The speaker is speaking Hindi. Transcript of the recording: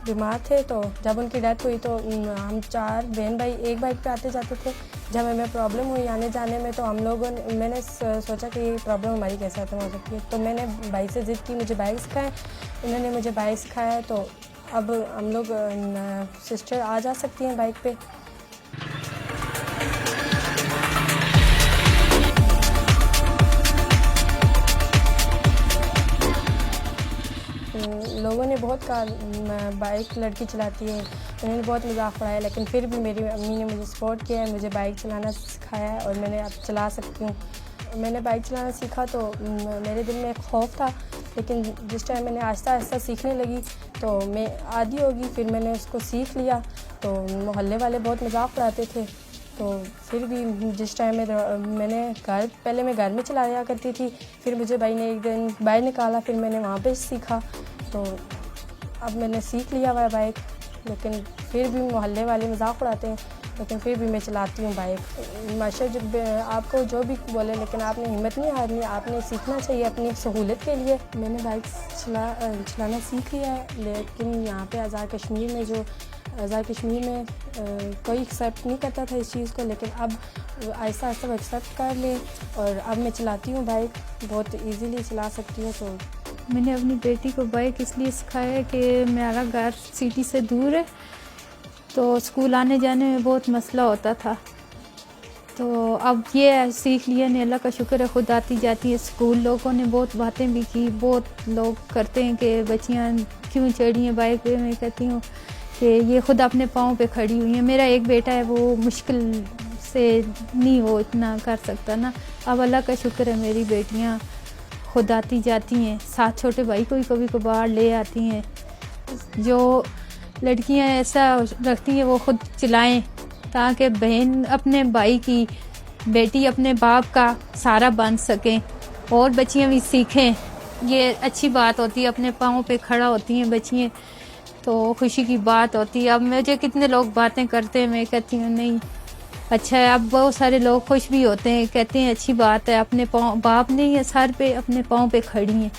बीमार थे, तो जब उनकी डेथ हुई तो हम 4 बहन भाई एक बाइक पे आते जाते थे। जब हमें प्रॉब्लम हुई आने जाने में, तो हम लोगों ने मैंने सोचा कि ये प्रॉब्लम हमारी कैसे ख़त्म हो सकती है। तो मैंने भाई से ज़िद की मुझे बाइक सिखाएं। उन्होंने मुझे बाइक सिखाया, तो अब हम लोग सिस्टर आ जा सकती हैं बाइक पे। लोगों ने बहुत कहा बाइक लड़की चलाती है, उन्होंने बहुत मजाक उड़ाया, लेकिन फिर भी मेरी अम्मी ने मुझे सपोर्ट किया है, मुझे बाइक चलाना सिखाया है और मैंने अब चला सकती हूँ। मैंने बाइक चलाना सीखा तो मेरे दिल में एक खौफ था, लेकिन जिस टाइम मैंने आहिस्ता आहिस्ता सीखने लगी तो मैं आदी होगी, फिर मैंने उसको सीख लिया। तो मोहल्ले वाले बहुत मजाक उड़ाते थे, तो फिर भी जिस टाइम मैंने पहले मैं घर में चलाया करती थी, फिर मुझे भाई ने एक दिन बाहर निकाला, फिर मैंने वहाँ पे सीखा। तो अब मैंने सीख लिया हुआ है बाइक, लेकिन फिर भी मोहल्ले वाले मजाक उड़ाते हैं, लेकिन फिर भी मैं चलाती हूँ बाइक। माशा जब आपको जो भी बोले, लेकिन आपने हिम्मत नहीं हारनी, आपने सीखना चाहिए अपनी सहूलत के लिए। मैंने बाइक चलाना सीख लिया है, लेकिन यहाँ पे आज़ाद कश्मीर में कोई एक्सेप्ट नहीं करता था इस चीज़ को, लेकिन अब आहिस्ता आहिस्ता वो एक्सेप्ट कर ले और अब मैं चलाती हूँ बाइक, बहुत इजीली चला सकती हूँ। तो मैंने अपनी बेटी को बाइक इसलिए सिखाया है कि मेरा घर सिटी से दूर है, तो स्कूल आने जाने में बहुत मसला होता था। तो अब ये सीख लिया ने, अल्लाह का शुक्र है, खुद आती जाती है स्कूल। लोगों ने बहुत बातें भी की, बहुत लोग करते हैं कि बच्चियाँ क्यों चढ़ी हैं बाइक पे। मैं कहती हूँ कि ये खुद अपने पाँव पे खड़ी हुई है। मेरा एक बेटा है, वो मुश्किल से नहीं वो इतना कर सकता ना। अब अल्लाह का शुक्र है मेरी बेटियाँ खुद आती जाती हैं, साथ छोटे भाई को भी कभी कभार ले आती हैं। जो लड़कियां ऐसा रखती हैं वो खुद चलाएं, ताकि बहन अपने भाई की, बेटी अपने बाप का सहारा बन सकें और बच्चियां भी सीखें। ये अच्छी बात होती है, अपने पाँव पे खड़ा होती हैं बच्चियां, तो खुशी की बात होती है। अब मुझे कितने लोग बातें करते हैं, मैं कहती हूँ नहीं अच्छा है। अब बहुत सारे लोग खुश भी होते हैं, कहते हैं अच्छी बात है, अपने पाँव, बाप नहीं है सर पे, अपने पाँव पे खड़ी हैं।